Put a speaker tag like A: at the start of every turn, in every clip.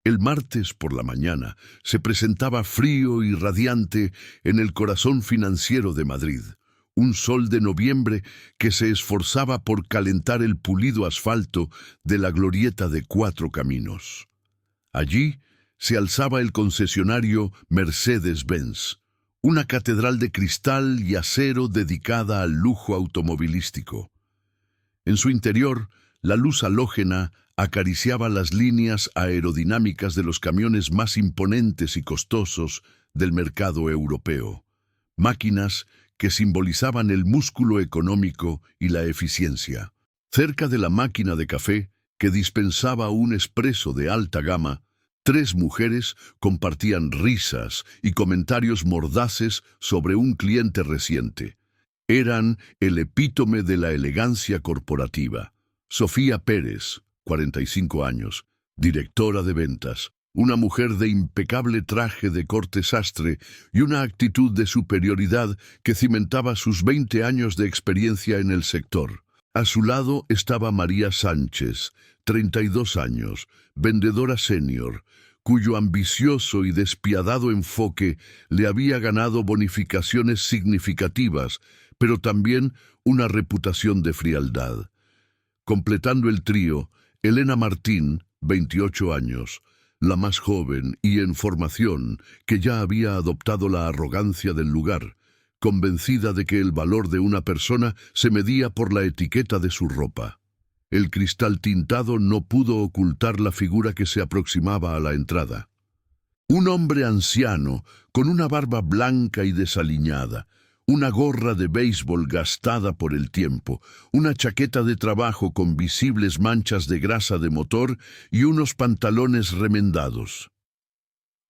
A: El martes por la mañana se presentaba frío y radiante en el corazón financiero de Madrid, un sol de noviembre que se esforzaba por calentar el pulido asfalto de la glorieta de Cuatro Caminos. Allí se alzaba el concesionario Mercedes-Benz, una catedral de cristal y acero dedicada al lujo automovilístico. En su interior, la luz halógena acariciaba las líneas aerodinámicas de los camiones más imponentes y costosos del mercado europeo, máquinas que simbolizaban el músculo económico y la eficiencia. Cerca de la máquina de café, que dispensaba un espresso de alta gama, tres mujeres compartían risas y comentarios mordaces sobre un cliente reciente. Eran el epítome de la elegancia corporativa. Sofía Pérez, 45 años, directora de ventas, una mujer de impecable traje de corte sastre y una actitud de superioridad que cimentaba sus 20 años de experiencia en el sector. A su lado estaba María Sánchez, 32 años, vendedora senior, cuyo ambicioso y despiadado enfoque le había ganado bonificaciones significativas, pero también una reputación de frialdad. Completando el trío, Elena Martín, 28 años, la más joven y en formación, que ya había adoptado la arrogancia del lugar, convencida de que el valor de una persona se medía por la etiqueta de su ropa. El cristal tintado no pudo ocultar la figura que se aproximaba a la entrada. Un hombre anciano, con una barba blanca y desaliñada, una gorra de béisbol gastada por el tiempo, una chaqueta de trabajo con visibles manchas de grasa de motor y unos pantalones remendados.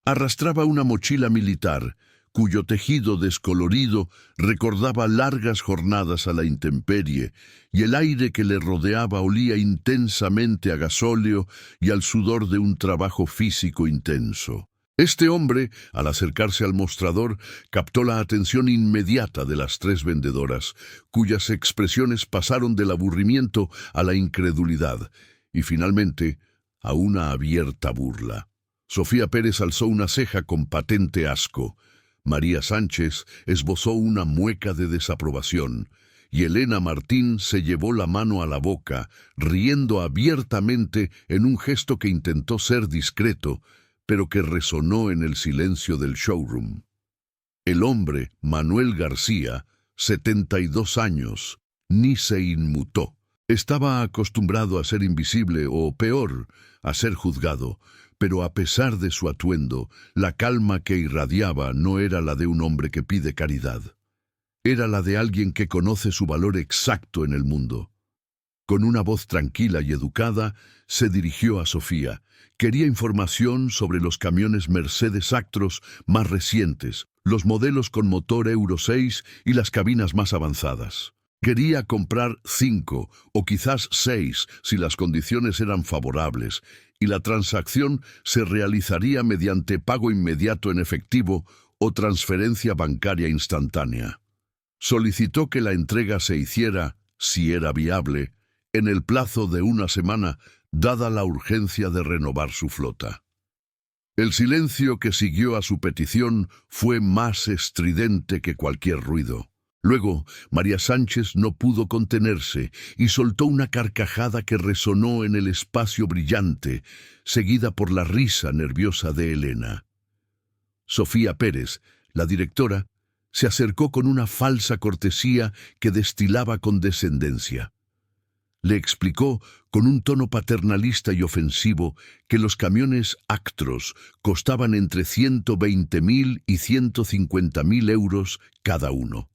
A: Arrastraba una mochila militar, cuyo tejido descolorido recordaba largas jornadas a la intemperie, y el aire que le rodeaba olía intensamente a gasóleo y al sudor de un trabajo físico intenso. Este hombre, al acercarse al mostrador, captó la atención inmediata de las tres vendedoras, cuyas expresiones pasaron del aburrimiento a la incredulidad y, finalmente, a una abierta burla. Sofía Pérez alzó una ceja con patente asco. María Sánchez esbozó una mueca de desaprobación, y Elena Martín se llevó la mano a la boca, riendo abiertamente en un gesto que intentó ser discreto, pero que resonó en el silencio del showroom. El hombre, Manuel García, 72 años, ni se inmutó. Estaba acostumbrado a ser invisible o, peor, a ser juzgado, pero a pesar de su atuendo, la calma que irradiaba no era la de un hombre que pide caridad. Era la de alguien que conoce su valor exacto en el mundo. Con una voz tranquila y educada, se dirigió a Sofía. Quería información sobre los camiones Mercedes Actros más recientes, los modelos con motor Euro 6 y las cabinas más avanzadas. Quería comprar 5 o quizás 6 si las condiciones eran favorables, y la transacción se realizaría mediante pago inmediato en efectivo o transferencia bancaria instantánea. Solicitó que la entrega se hiciera, si era viable, en el plazo de una semana, dada la urgencia de renovar su flota. El silencio que siguió a su petición fue más estridente que cualquier ruido. Luego, María Sánchez no pudo contenerse y soltó una carcajada que resonó en el espacio brillante, seguida por la risa nerviosa de Elena. Sofía Pérez, la directora, se acercó con una falsa cortesía que destilaba condescendencia. Le explicó con un tono paternalista y ofensivo que los camiones Actros costaban entre 120.000 y 150.000 euros cada uno.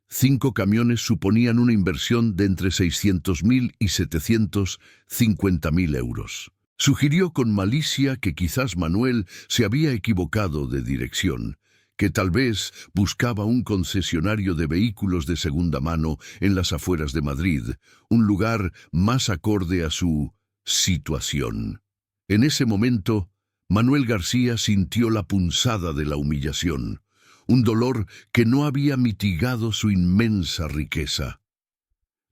A: 5 camiones suponían una inversión de entre 600.000 y 750.000 euros. Sugirió con malicia que quizás Manuel se había equivocado de dirección, que tal vez buscaba un concesionario de vehículos de segunda mano en las afueras de Madrid, un lugar más acorde a su situación. En ese momento, Manuel García sintió la punzada de la humillación, un dolor que no había mitigado su inmensa riqueza.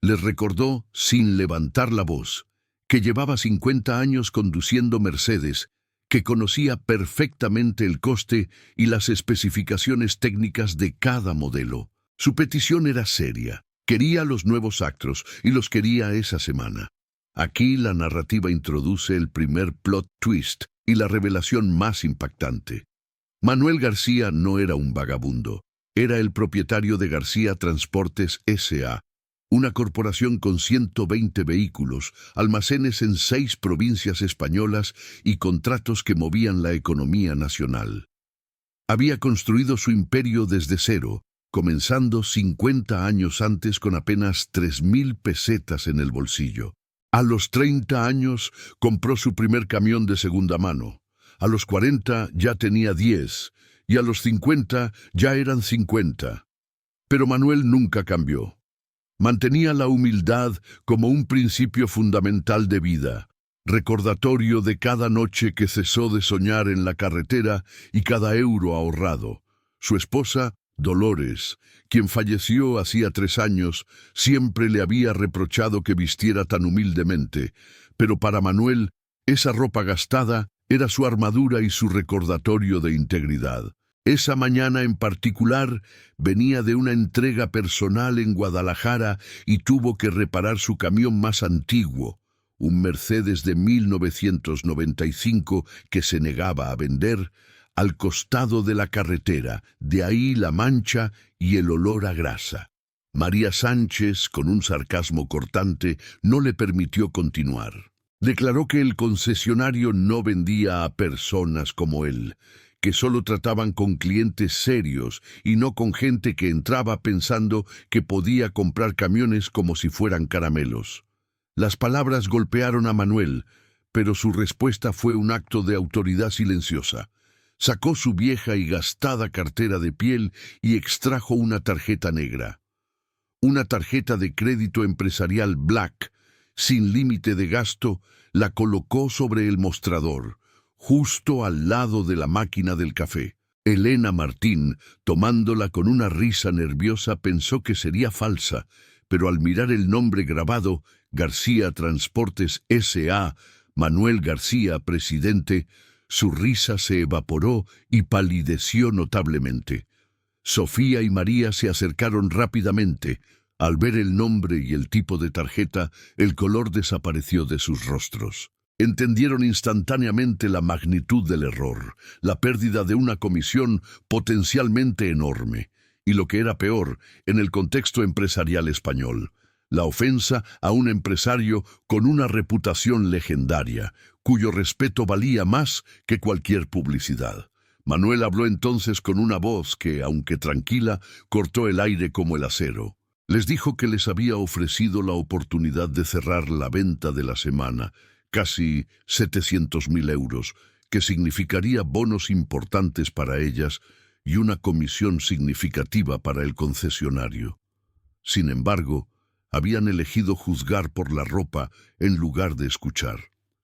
A: Le recordó, sin levantar la voz, que llevaba 50 años conduciendo Mercedes, que conocía perfectamente el coste y las especificaciones técnicas de cada modelo. Su petición era seria. Quería los nuevos Actros y los quería esa semana. Aquí la narrativa introduce el primer plot twist y la revelación más impactante. Manuel García no era un vagabundo. Era el propietario de García Transportes S.A., una corporación con 120 vehículos, almacenes en 6 provincias españolas y contratos que movían la economía nacional. Había construido su imperio desde cero, comenzando 50 años antes con apenas 3.000 pesetas en el bolsillo. A los 30 años compró su primer camión de segunda mano. A los 40 ya tenía 10 y a los 50 ya eran 50. Pero Manuel nunca cambió. Mantenía la humildad como un principio fundamental de vida, recordatorio de cada noche que cesó de soñar en la carretera y cada euro ahorrado. Su esposa, Dolores, quien falleció hacía 3 años, siempre le había reprochado que vistiera tan humildemente, pero para Manuel, esa ropa gastada era su armadura y su recordatorio de integridad. Esa mañana en particular venía de una entrega personal en Guadalajara y tuvo que reparar su camión más antiguo, un Mercedes de 1995 que se negaba a vender, al costado de la carretera, de ahí la mancha y el olor a grasa. María Sánchez, con un sarcasmo cortante, no le permitió continuar. Declaró que el concesionario no vendía a personas como él, que solo trataban con clientes serios y no con gente que entraba pensando que podía comprar camiones como si fueran caramelos. Las palabras golpearon a Manuel, pero su respuesta fue un acto de autoridad silenciosa. Sacó su vieja y gastada cartera de piel y extrajo una tarjeta negra. Una tarjeta de crédito empresarial Black, sin límite de gasto, la colocó sobre el mostrador, justo al lado de la máquina del café. Elena Martín, tomándola con una risa nerviosa, pensó que sería falsa, pero al mirar el nombre grabado, García Transportes S.A., Manuel García, presidente, su risa se evaporó y palideció notablemente. Sofía y María se acercaron rápidamente. Al ver el nombre y el tipo de tarjeta, el color desapareció de sus rostros. Entendieron instantáneamente la magnitud del error, la pérdida de una comisión potencialmente enorme, y lo que era peor, en el contexto empresarial español, la ofensa a un empresario con una reputación legendaria, cuyo respeto valía más que cualquier publicidad. Manuel habló entonces con una voz que, aunque tranquila, cortó el aire como el acero. Les dijo que les había ofrecido la oportunidad de cerrar la venta de la semana, casi 700.000 euros, que significaría bonos importantes para ellas y una comisión significativa para el concesionario. Sin embargo, habían elegido juzgar por la ropa en lugar de escuchar.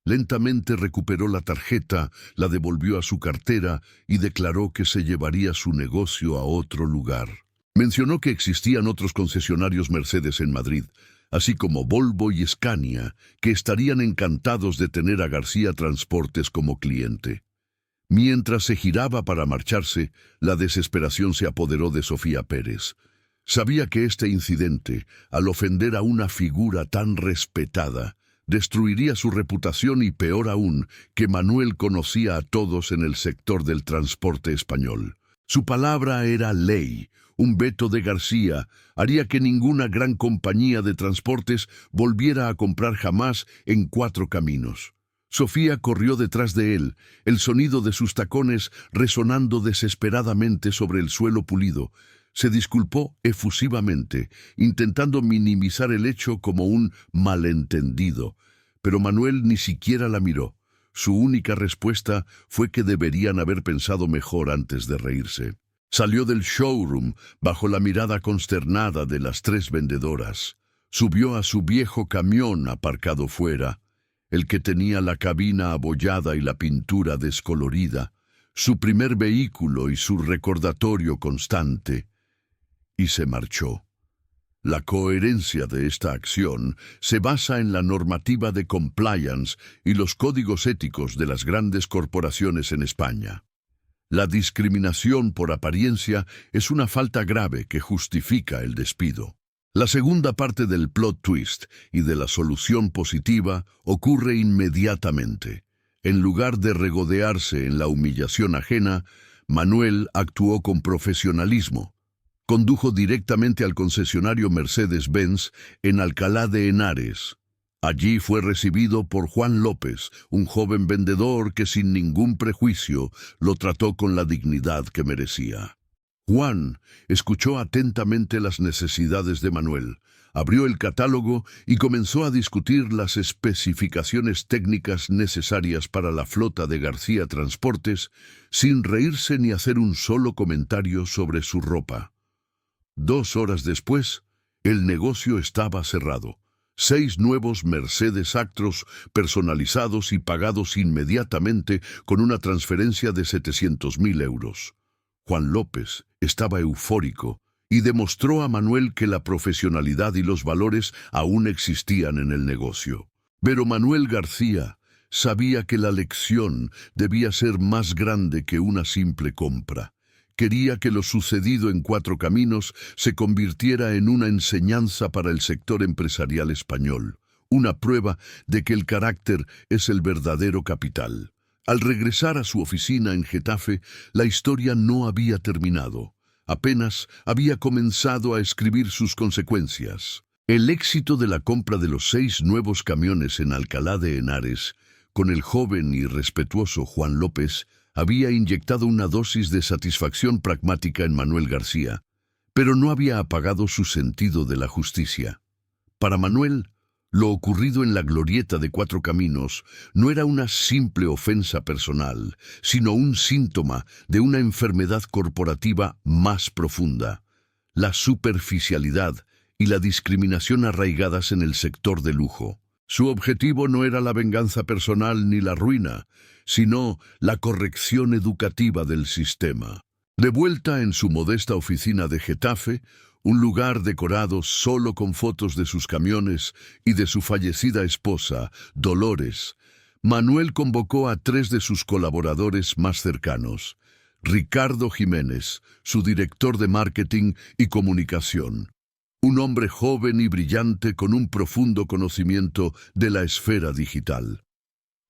A: Lentamente recuperó la tarjeta, la devolvió a su cartera y declaró que se llevaría su negocio a otro lugar. Mencionó que existían otros concesionarios Mercedes en Madrid, así como Volvo y Scania, que estarían encantados de tener a García Transportes como cliente. Mientras se giraba para marcharse, la desesperación se apoderó de Sofía Pérez. Sabía que este incidente, al ofender a una figura tan respetada, destruiría su reputación y, peor aún, que Manuel conocía a todos en el sector del transporte español. Su palabra era ley. Un veto de García haría que ninguna gran compañía de transportes volviera a comprar jamás en 4 Caminos. Sofía corrió detrás de él, el sonido de sus tacones resonando desesperadamente sobre el suelo pulido. Se disculpó efusivamente, intentando minimizar el hecho como un malentendido, pero Manuel ni siquiera la miró. Su única respuesta fue que deberían haber pensado mejor antes de reírse. Salió del showroom bajo la mirada consternada de las 3 vendedoras. Subió a su viejo camión aparcado fuera, el que tenía la cabina abollada y la pintura descolorida, su primer vehículo y su recordatorio constante, y se marchó. La coherencia de esta acción se basa en la normativa de compliance y los códigos éticos de las grandes corporaciones en España. La discriminación por apariencia es una falta grave que justifica el despido. La segunda parte del plot twist y de la solución positiva ocurre inmediatamente. En lugar de regodearse en la humillación ajena, Manuel actuó con profesionalismo. Condujo directamente al concesionario Mercedes-Benz en Alcalá de Henares. Allí fue recibido por Juan López, un joven vendedor que sin ningún prejuicio lo trató con la dignidad que merecía. Juan escuchó atentamente las necesidades de Manuel, abrió el catálogo y comenzó a discutir las especificaciones técnicas necesarias para la flota de García Transportes, sin reírse ni hacer un solo comentario sobre su ropa. 2 horas después, el negocio estaba cerrado. 6 nuevos Mercedes Actros personalizados y pagados inmediatamente con una transferencia de 700.000 euros. Juan López estaba eufórico y demostró a Manuel que la profesionalidad y los valores aún existían en el negocio. Pero Manuel García sabía que la lección debía ser más grande que una simple compra. Quería que lo sucedido en Cuatro Caminos se convirtiera en una enseñanza para el sector empresarial español, una prueba de que el carácter es el verdadero capital. Al regresar a su oficina en Getafe, la historia no había terminado. Apenas había comenzado a escribir sus consecuencias. El éxito de la compra de los 6 nuevos camiones en Alcalá de Henares, con el joven y respetuoso Juan López, había inyectado una dosis de satisfacción pragmática en Manuel García, pero no había apagado su sentido de la justicia. Para Manuel, lo ocurrido en la glorieta de Cuatro Caminos no era una simple ofensa personal, sino un síntoma de una enfermedad corporativa más profunda: la superficialidad y la discriminación arraigadas en el sector de lujo. Su objetivo no era la venganza personal ni la ruina, sino la corrección educativa del sistema. De vuelta en su modesta oficina de Getafe, un lugar decorado solo con fotos de sus camiones y de su fallecida esposa, Dolores, Manuel convocó a 3 de sus colaboradores más cercanos: Ricardo Jiménez, su director de marketing y comunicación, un hombre joven y brillante con un profundo conocimiento de la esfera digital;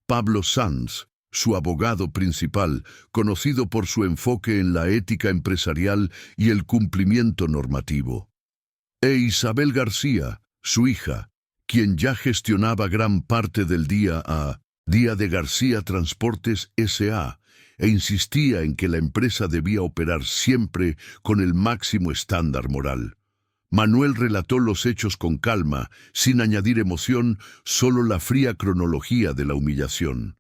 A: Pablo Sanz, su abogado principal, conocido por su enfoque en la ética empresarial y el cumplimiento normativo; e Isabel García, su hija, quien ya gestionaba gran parte del día de García Transportes S.A., e insistía en que la empresa debía operar siempre con el máximo estándar moral. Manuel relató los hechos con calma, sin añadir emoción, solo la fría cronología de la humillación.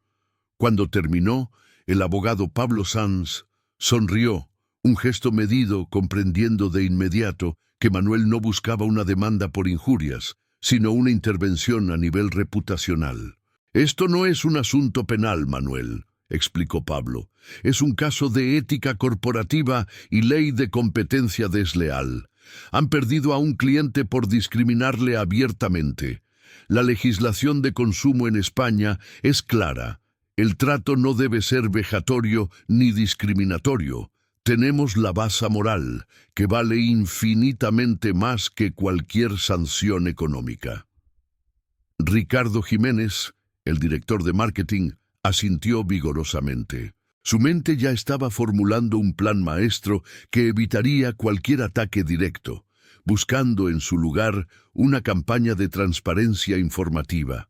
A: Cuando terminó, el abogado Pablo Sanz sonrió, un gesto medido, comprendiendo de inmediato que Manuel no buscaba una demanda por injurias, sino una intervención a nivel reputacional. «Esto no es un asunto penal, Manuel», explicó Pablo. «Es un caso de ética corporativa y ley de competencia desleal. Han perdido a un cliente por discriminarle abiertamente. La legislación de consumo en España es clara. El trato no debe ser vejatorio ni discriminatorio. Tenemos la base moral, que vale infinitamente más que cualquier sanción económica». Ricardo Jiménez, el director de marketing, asintió vigorosamente. Su mente ya estaba formulando un plan maestro que evitaría cualquier ataque directo, buscando en su lugar una campaña de transparencia informativa.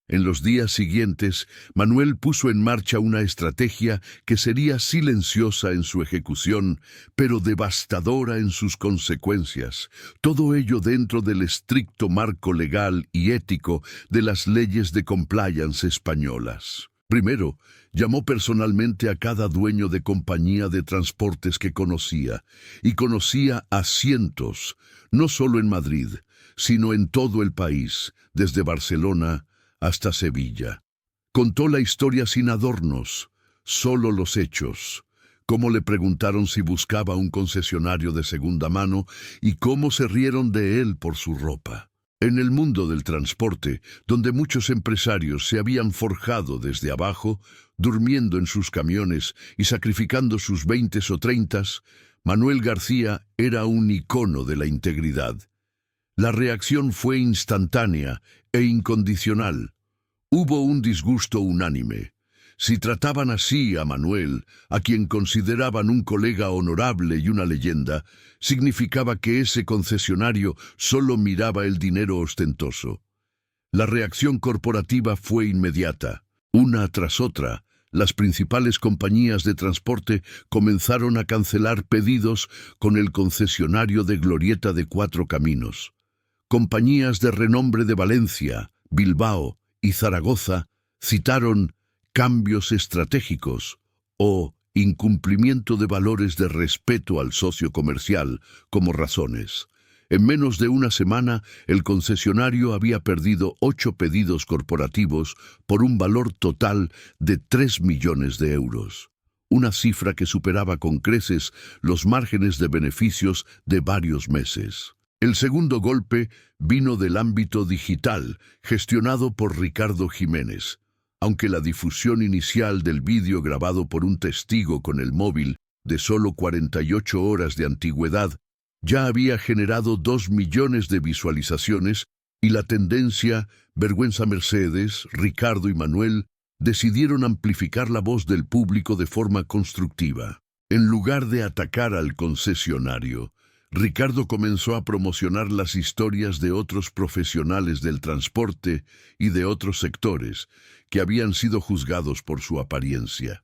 A: En los días siguientes, Manuel puso en marcha una estrategia que sería silenciosa en su ejecución, pero devastadora en sus consecuencias. Todo ello dentro del estricto marco legal y ético de las leyes de compliance españolas. Primero, llamó personalmente a cada dueño de compañía de transportes que conocía, y conocía a cientos, no solo en Madrid, sino en todo el país, desde Barcelona hasta Sevilla. Contó la historia sin adornos, solo los hechos. cómo le preguntaron si buscaba un concesionario de segunda mano y cómo se rieron de él por su ropa. En el mundo del transporte, donde muchos empresarios se habían forjado desde abajo, durmiendo en sus camiones y sacrificando sus 20 o 30, Manuel García era un icono de la integridad. La reacción fue instantánea e incondicional. Hubo un disgusto unánime. Si trataban así a Manuel, a quien consideraban un colega honorable y una leyenda, significaba que ese concesionario solo miraba el dinero ostentoso. La reacción corporativa fue inmediata. Una tras otra, las principales compañías de transporte comenzaron a cancelar pedidos con el concesionario de Glorieta de Cuatro Caminos. Compañías de renombre de Valencia, Bilbao y Zaragoza citaron cambios estratégicos o incumplimiento de valores de respeto al socio comercial como razones. En menos de una semana, el concesionario había perdido 8 pedidos corporativos por un valor total de 3 millones de euros, una cifra que superaba con creces los márgenes de beneficios de varios meses. El segundo golpe vino del ámbito digital, gestionado por Ricardo Jiménez. Aunque la difusión inicial del vídeo grabado por un testigo con el móvil de solo 48 horas de antigüedad ya había generado 2 millones de visualizaciones y la tendencia, Vergüenza Mercedes, Ricardo y Manuel, decidieron amplificar la voz del público de forma constructiva. En lugar de atacar al concesionario, Ricardo comenzó a promocionar las historias de otros profesionales del transporte y de otros sectores que habían sido juzgados por su apariencia.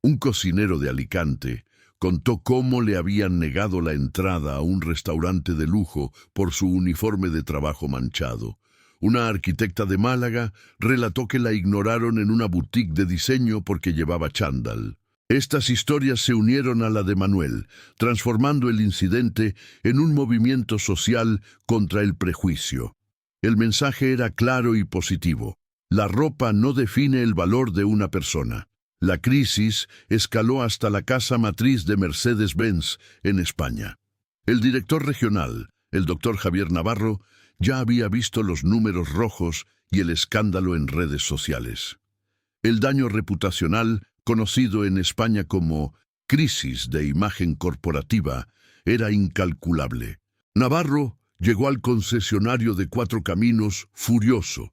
A: Un cocinero de Alicante contó cómo le habían negado la entrada a un restaurante de lujo por su uniforme de trabajo manchado. Una arquitecta de Málaga relató que la ignoraron en una boutique de diseño porque llevaba chándal. Estas historias se unieron a la de Manuel, transformando el incidente en un movimiento social contra el prejuicio. El mensaje era claro y positivo. La ropa no define el valor de una persona. La crisis escaló hasta la casa matriz de Mercedes-Benz en España. El director regional, el doctor Javier Navarro, ya había visto los números rojos y el escándalo en redes sociales. El daño reputacional, conocido en España como crisis de imagen corporativa, era incalculable. Navarro llegó al concesionario de Cuatro Caminos furioso,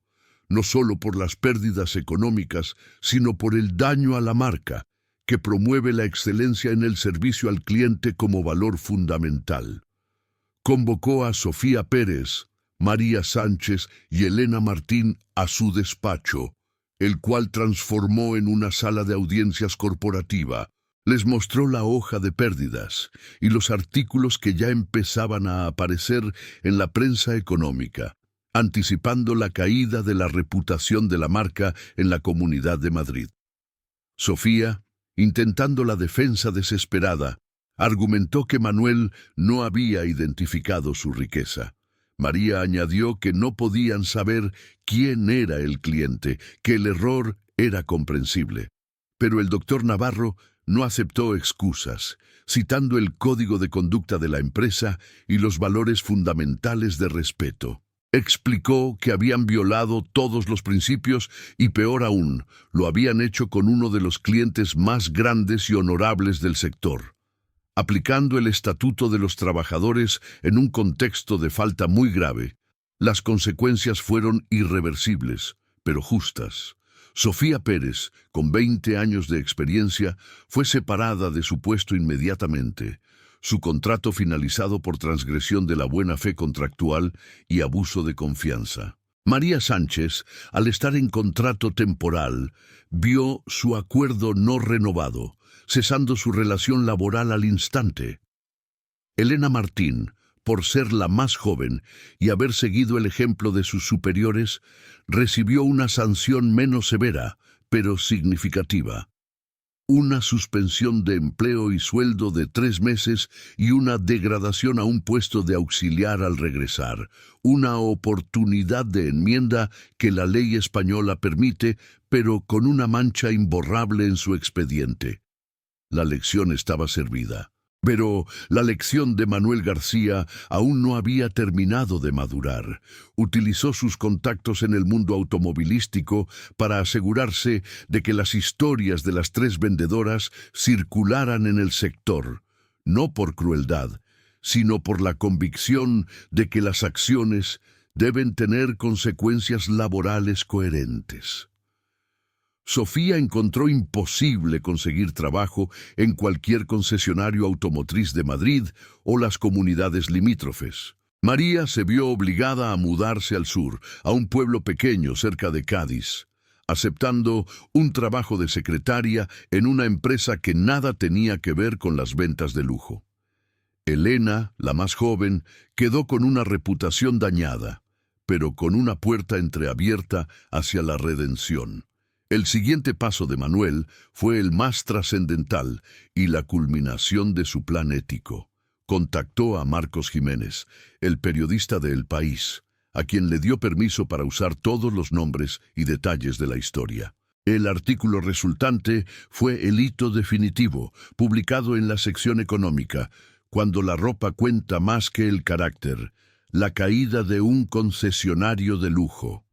A: no solo por las pérdidas económicas, sino por el daño a la marca, que promueve la excelencia en el servicio al cliente como valor fundamental. Convocó a Sofía Pérez, María Sánchez y Elena Martín a su despacho, el cual transformó en una sala de audiencias corporativa. Les mostró la hoja de pérdidas y los artículos que ya empezaban a aparecer en la prensa económica, anticipando la caída de la reputación de la marca en la Comunidad de Madrid. Sofía, intentando la defensa desesperada, argumentó que Manuel no había identificado su riqueza. María añadió que no podían saber quién era el cliente, que el error era comprensible. Pero el doctor Navarro no aceptó excusas, citando el código de conducta de la empresa y los valores fundamentales de respeto. Explicó que habían violado todos los principios y, peor aún, lo habían hecho con uno de los clientes más grandes y honorables del sector, aplicando el Estatuto de los Trabajadores en un contexto de falta muy grave. Las consecuencias fueron irreversibles, pero justas. Sofía Pérez, con 20 años de experiencia, fue separada de su puesto inmediatamente, su contrato finalizado por transgresión de la buena fe contractual y abuso de confianza. María Sánchez, al estar en contrato temporal, vio su acuerdo no renovado, cesando su relación laboral al instante. Elena Martín, por ser la más joven y haber seguido el ejemplo de sus superiores, recibió una sanción menos severa, pero significativa. Una suspensión de empleo y sueldo de 3 meses y una degradación a un puesto de auxiliar al regresar, una oportunidad de enmienda que la ley española permite, pero con una mancha imborrable en su expediente. La lección estaba servida. Pero la lección de Manuel García aún no había terminado de madurar. Utilizó sus contactos en el mundo automovilístico para asegurarse de que las historias de las tres vendedoras circularan en el sector, no por crueldad, sino por la convicción de que las acciones deben tener consecuencias laborales coherentes. Sofía encontró imposible conseguir trabajo en cualquier concesionario automotriz de Madrid o las comunidades limítrofes. María se vio obligada a mudarse al sur, a un pueblo pequeño cerca de Cádiz, aceptando un trabajo de secretaria en una empresa que nada tenía que ver con las ventas de lujo. Elena, la más joven, quedó con una reputación dañada, pero con una puerta entreabierta hacia la redención. El siguiente paso de Manuel fue el más trascendental y la culminación de su plan ético. Contactó a Marcos Jiménez, el periodista de El País, a quien le dio permiso para usar todos los nombres y detalles de la historia. El artículo resultante fue el hito definitivo, publicado en la sección económica, Cuando la ropa cuenta más que el carácter, la caída de un concesionario de lujo.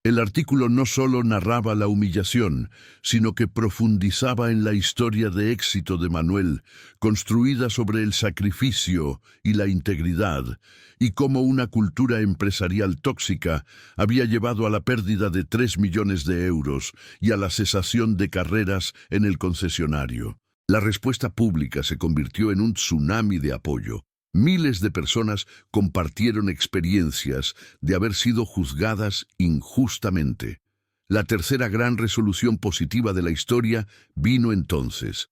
A: El artículo no solo narraba la humillación, sino que profundizaba en la historia de éxito de Manuel, construida sobre el sacrificio y la integridad, y cómo una cultura empresarial tóxica había llevado a la pérdida de 3 millones de euros y a la cesación de carreras en el concesionario. La respuesta pública se convirtió en un tsunami de apoyo. Miles de personas compartieron experiencias de haber sido juzgadas injustamente. La tercera gran resolución positiva de la historia vino entonces.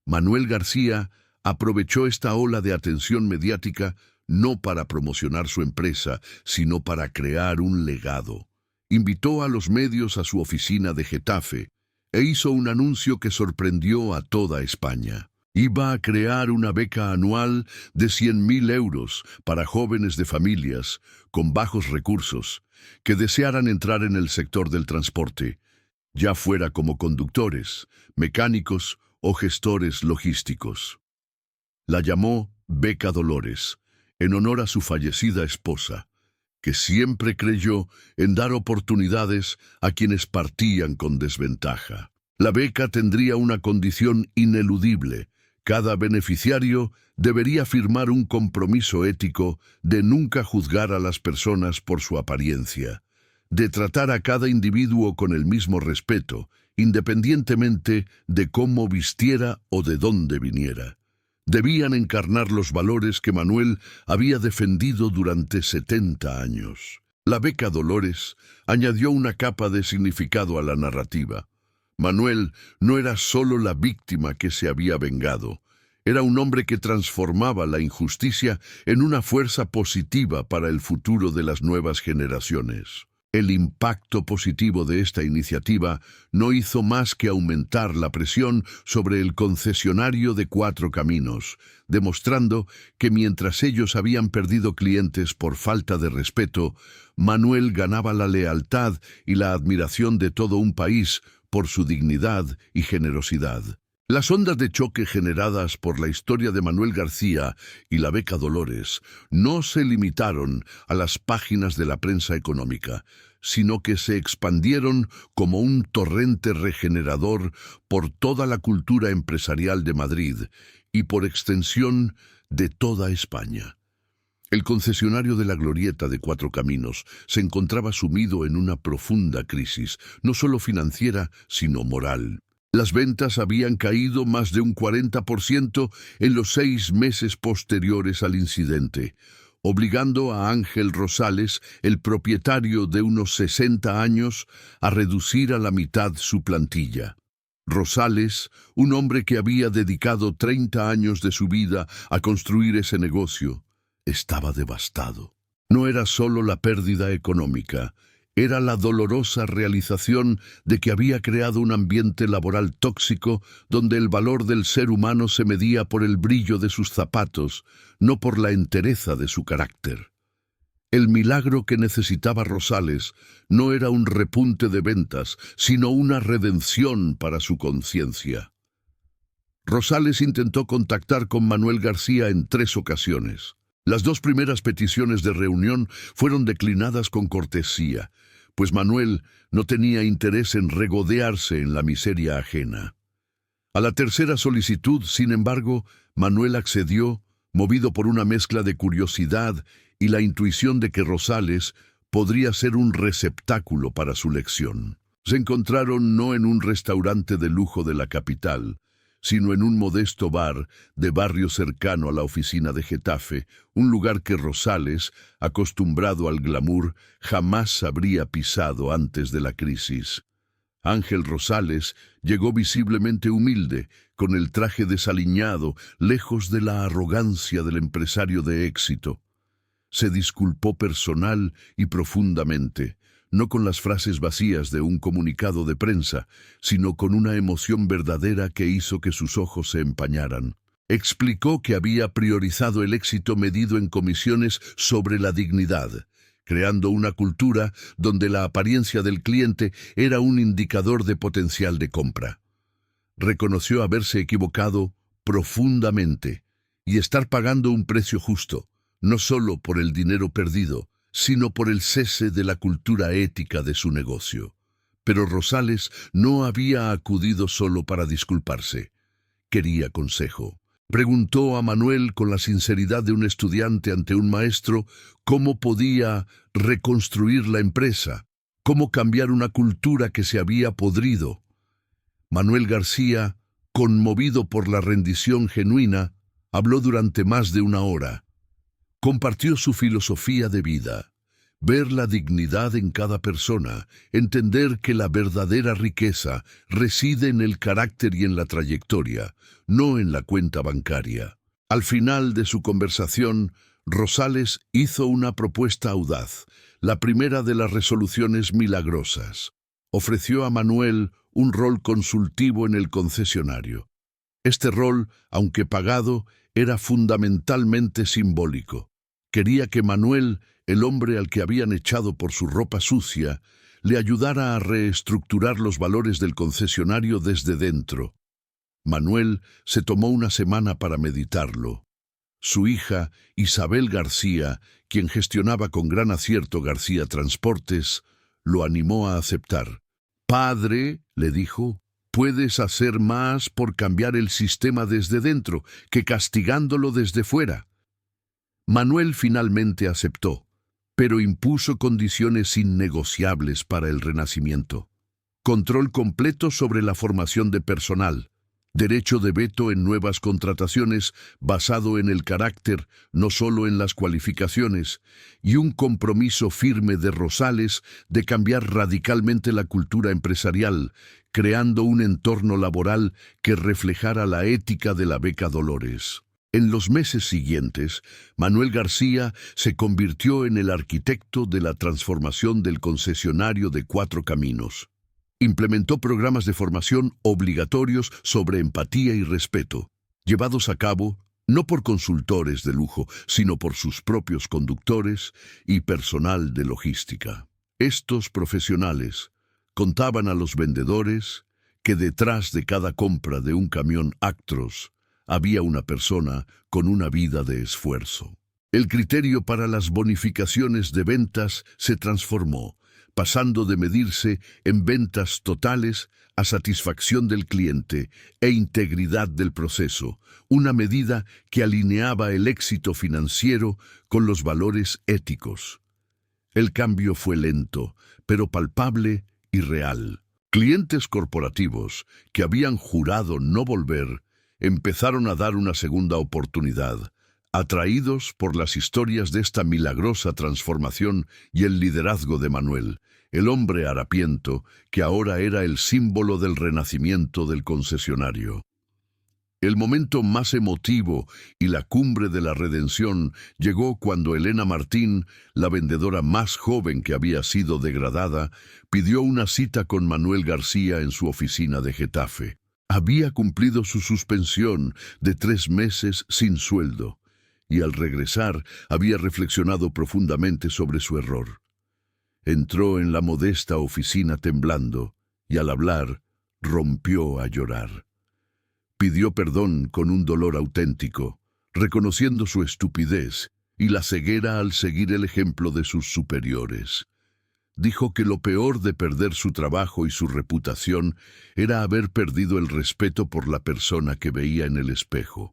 A: Manuel García aprovechó esta ola de atención mediática no para promocionar su empresa, sino para crear un legado. Invitó a los medios a su oficina de Getafe e hizo un anuncio que sorprendió a toda España. Iba a crear una beca anual de 100.000 euros para jóvenes de familias con bajos recursos que desearan entrar en el sector del transporte, ya fuera como conductores, mecánicos o gestores logísticos. La llamó Beca Dolores, en honor a su fallecida esposa, que siempre creyó en dar oportunidades a quienes partían con desventaja. La beca tendría una condición ineludible. Cada beneficiario debería firmar un compromiso ético de nunca juzgar a las personas por su apariencia, de tratar a cada individuo con el mismo respeto, independientemente de cómo vistiera o de dónde viniera. Debían encarnar los valores que Manuel había defendido durante 70 años. La beca Dolores añadió una capa de significado a la narrativa. Manuel no era solo la víctima que se había vengado, era un hombre que transformaba la injusticia en una fuerza positiva para el futuro de las nuevas generaciones. El impacto positivo de esta iniciativa no hizo más que aumentar la presión sobre el concesionario de Cuatro Caminos, demostrando que mientras ellos habían perdido clientes por falta de respeto, Manuel ganaba la lealtad y la admiración de todo un país por su dignidad y generosidad. Las ondas de choque generadas por la historia de Manuel García y la beca Dolores no se limitaron a las páginas de la prensa económica, sino que se expandieron como un torrente regenerador por toda la cultura empresarial de Madrid y por extensión de toda España. El concesionario de la Glorieta de Cuatro Caminos se encontraba sumido en una profunda crisis, no solo financiera, sino moral. Las ventas habían caído más de un 40% en los 6 meses posteriores al incidente, obligando a Ángel Rosales, el propietario de unos 60 años, a reducir a la mitad su plantilla. Rosales, un hombre que había dedicado 30 años de su vida a construir ese negocio, estaba devastado. No era solo la pérdida económica, era la dolorosa realización de que había creado un ambiente laboral tóxico donde el valor del ser humano se medía por el brillo de sus zapatos, no por la entereza de su carácter. El milagro que necesitaba Rosales no era un repunte de ventas, sino una redención para su conciencia. Rosales intentó contactar con Manuel García en 3 ocasiones. Las 2 primeras peticiones de reunión fueron declinadas con cortesía, pues Manuel no tenía interés en regodearse en la miseria ajena. A la tercera solicitud, sin embargo, Manuel accedió, movido por una mezcla de curiosidad y la intuición de que Rosales podría ser un receptáculo para su lección. Se encontraron no en un restaurante de lujo de la capital, sino en un modesto bar de barrio cercano a la oficina de Getafe, un lugar que Rosales, acostumbrado al glamour, jamás habría pisado antes de la crisis. Ángel Rosales llegó visiblemente humilde, con el traje desaliñado, lejos de la arrogancia del empresario de éxito. Se disculpó personal y profundamente, no con las frases vacías de un comunicado de prensa, sino con una emoción verdadera que hizo que sus ojos se empañaran. Explicó que había priorizado el éxito medido en comisiones sobre la dignidad, creando una cultura donde la apariencia del cliente era un indicador de potencial de compra. Reconoció haberse equivocado profundamente y estar pagando un precio justo, no solo por el dinero perdido, sino por el cese de la cultura ética de su negocio. Pero Rosales no había acudido solo para disculparse. Quería consejo. Preguntó a Manuel con la sinceridad de un estudiante ante un maestro cómo podía reconstruir la empresa, cómo cambiar una cultura que se había podrido. Manuel García, conmovido por la rendición genuina, habló durante más de 1 hora. Compartió su filosofía de vida, ver la dignidad en cada persona, entender que la verdadera riqueza reside en el carácter y en la trayectoria, no en la cuenta bancaria. Al final de su conversación, Rosales hizo una propuesta audaz, la primera de las resoluciones milagrosas. Ofreció a Manuel un rol consultivo en el concesionario. Este rol, aunque pagado, era fundamentalmente simbólico. Quería que Manuel, el hombre al que habían echado por su ropa sucia, le ayudara a reestructurar los valores del concesionario desde dentro. Manuel se tomó 1 semana para meditarlo. Su hija, Isabel García, quien gestionaba con gran acierto García Transportes, lo animó a aceptar. «Padre», le dijo, «puedes hacer más por cambiar el sistema desde dentro que castigándolo desde fuera». Manuel finalmente aceptó, pero impuso condiciones innegociables para el renacimiento. Control completo sobre la formación de personal, derecho de veto en nuevas contrataciones basado en el carácter, no solo en las cualificaciones, y un compromiso firme de Rosales de cambiar radicalmente la cultura empresarial, creando un entorno laboral que reflejara la ética de la Beca Dolores. En los meses siguientes, Manuel García se convirtió en el arquitecto de la transformación del concesionario de 4 Caminos. Implementó programas de formación obligatorios sobre empatía y respeto, llevados a cabo no por consultores de lujo, sino por sus propios conductores y personal de logística. Estos profesionales contaban a los vendedores que detrás de cada compra de un camión Actros había una persona con una vida de esfuerzo. El criterio para las bonificaciones de ventas se transformó, pasando de medirse en ventas totales a satisfacción del cliente e integridad del proceso, una medida que alineaba el éxito financiero con los valores éticos. El cambio fue lento, pero palpable y real. Clientes corporativos que habían jurado no volver empezaron a dar una segunda oportunidad, atraídos por las historias de esta milagrosa transformación y el liderazgo de Manuel, el hombre harapiento que ahora era el símbolo del renacimiento del concesionario. El momento más emotivo y la cumbre de la redención llegó cuando Elena Martín, la vendedora más joven que había sido degradada, pidió una cita con Manuel García en su oficina de Getafe. Había cumplido su suspensión de 3 meses sin sueldo, y al regresar había reflexionado profundamente sobre su error. Entró en la modesta oficina temblando, y al hablar, rompió a llorar. Pidió perdón con un dolor auténtico, reconociendo su estupidez y la ceguera al seguir el ejemplo de sus superiores. Dijo que lo peor de perder su trabajo y su reputación era haber perdido el respeto por la persona que veía en el espejo.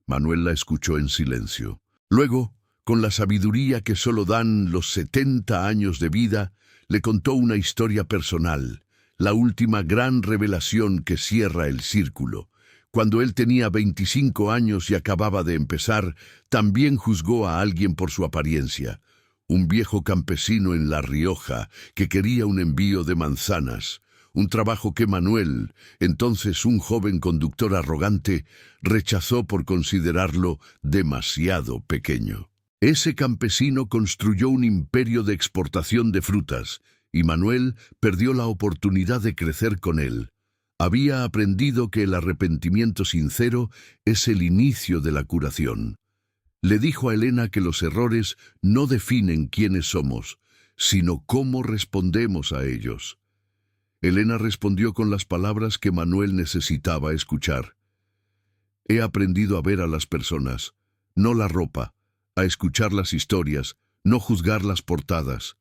A: Manuel la escuchó en silencio. Luego, con la sabiduría que solo dan los 70 años de vida, le contó una historia personal, la última gran revelación que cierra el círculo. Cuando él tenía 25 años y acababa de empezar, también juzgó a alguien por su apariencia. Un viejo campesino en La Rioja que quería un envío de manzanas, un trabajo que Manuel, entonces un joven conductor arrogante, rechazó por considerarlo demasiado pequeño. Ese campesino construyó un imperio de exportación de frutas, y Manuel perdió la oportunidad de crecer con él. Había aprendido que el arrepentimiento sincero es el inicio de la curación. Le dijo a Elena que los errores no definen quiénes somos, sino cómo respondemos a ellos. Elena respondió con las palabras que Manuel necesitaba escuchar. He aprendido a ver a las personas, no la ropa, a escuchar las historias, no juzgar las portadas.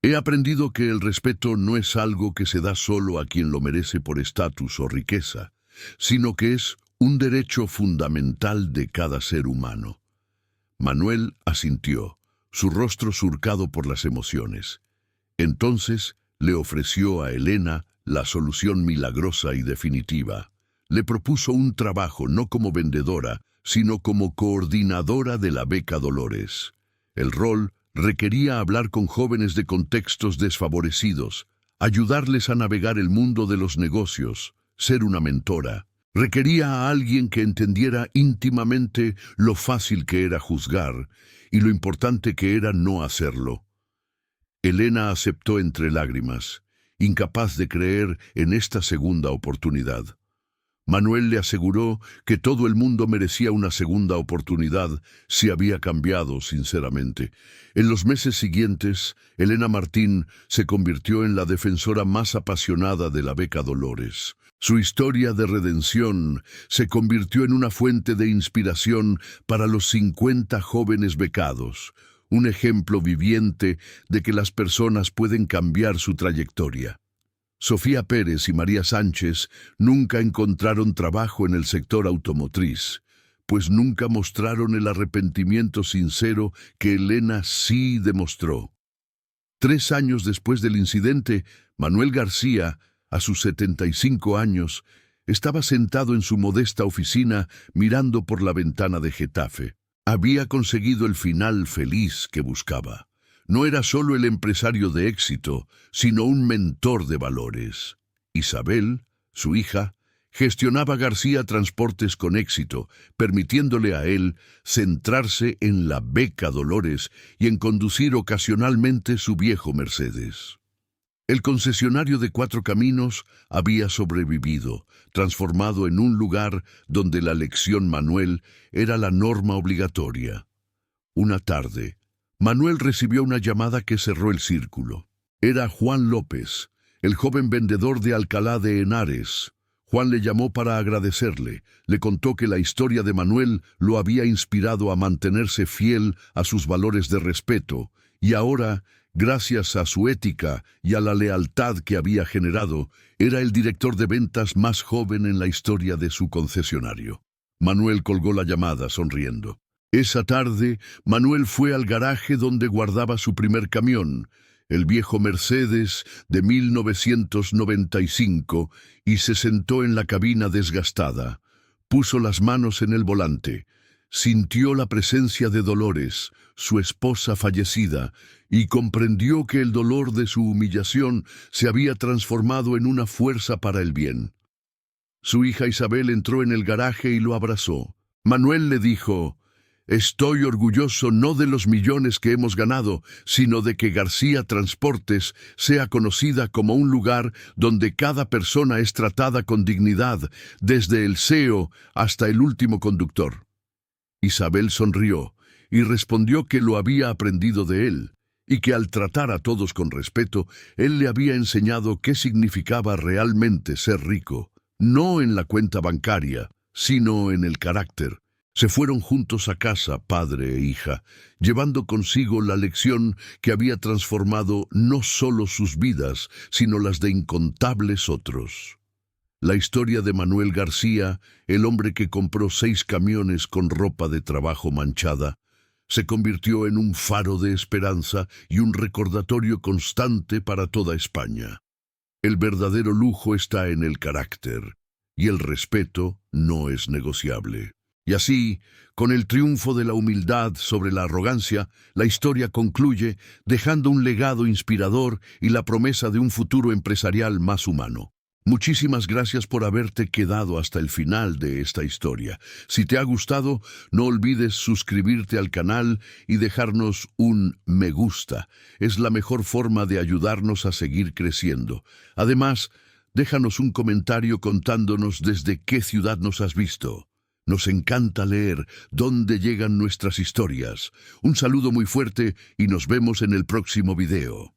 A: He aprendido que el respeto no es algo que se da solo a quien lo merece por estatus o riqueza, sino que es un derecho fundamental de cada ser humano. Manuel asintió, su rostro surcado por las emociones. Entonces le ofreció a Elena la solución milagrosa y definitiva. Le propuso un trabajo no como vendedora, sino como coordinadora de la Beca Dolores. El rol requería hablar con jóvenes de contextos desfavorecidos, ayudarles a navegar el mundo de los negocios, ser una mentora. Requería a alguien que entendiera íntimamente lo fácil que era juzgar y lo importante que era no hacerlo. Elena aceptó entre lágrimas, incapaz de creer en esta segunda oportunidad. Manuel le aseguró que todo el mundo merecía una segunda oportunidad si había cambiado sinceramente. En los meses siguientes, Elena Martín se convirtió en la defensora más apasionada de la Beca Dolores. Su historia de redención se convirtió en una fuente de inspiración para los 50 jóvenes becados, un ejemplo viviente de que las personas pueden cambiar su trayectoria. Sofía Pérez y María Sánchez nunca encontraron trabajo en el sector automotriz, pues nunca mostraron el arrepentimiento sincero que Elena sí demostró. 3 años después del incidente, Manuel García, a sus 75 años, estaba sentado en su modesta oficina mirando por la ventana de Getafe. Había conseguido el final feliz que buscaba. No era solo el empresario de éxito, sino un mentor de valores. Isabel, su hija, gestionaba García Transportes con éxito, permitiéndole a él centrarse en la Beca Dolores y en conducir ocasionalmente su viejo Mercedes. El concesionario de 4 Caminos había sobrevivido, transformado en un lugar donde la lección Manuel era la norma obligatoria. Una tarde, Manuel recibió una llamada que cerró el círculo. Era Juan López, el joven vendedor de Alcalá de Henares. Juan le llamó para agradecerle. Le contó que la historia de Manuel lo había inspirado a mantenerse fiel a sus valores de respeto, y ahora, gracias a su ética y a la lealtad que había generado, era el director de ventas más joven en la historia de su concesionario. Manuel colgó la llamada sonriendo. Esa tarde, Manuel fue al garaje donde guardaba su primer camión, el viejo Mercedes de 1995, y se sentó en la cabina desgastada. Puso las manos en el volante. Sintió la presencia de Dolores, su esposa fallecida, y comprendió que el dolor de su humillación se había transformado en una fuerza para el bien. Su hija Isabel entró en el garaje y lo abrazó. Manuel le dijo: «Estoy orgulloso no de los millones que hemos ganado, sino de que García Transportes sea conocida como un lugar donde cada persona es tratada con dignidad, desde el CEO hasta el último conductor». Isabel sonrió y respondió que lo había aprendido de él, y que al tratar a todos con respeto, él le había enseñado qué significaba realmente ser rico, no en la cuenta bancaria, sino en el carácter. Se fueron juntos a casa, padre e hija, llevando consigo la lección que había transformado no solo sus vidas, sino las de incontables otros. La historia de Manuel García, el hombre que compró 6 camiones con ropa de trabajo manchada, se convirtió en un faro de esperanza y un recordatorio constante para toda España. El verdadero lujo está en el carácter, y el respeto no es negociable. Y así, con el triunfo de la humildad sobre la arrogancia, la historia concluye dejando un legado inspirador y la promesa de un futuro empresarial más humano. Muchísimas gracias por haberte quedado hasta el final de esta historia. Si te ha gustado, no olvides suscribirte al canal y dejarnos un me gusta. Es la mejor forma de ayudarnos a seguir creciendo. Además, déjanos un comentario contándonos desde qué ciudad nos has visto. Nos encanta leer dónde llegan nuestras historias. Un saludo muy fuerte y nos vemos en el próximo video.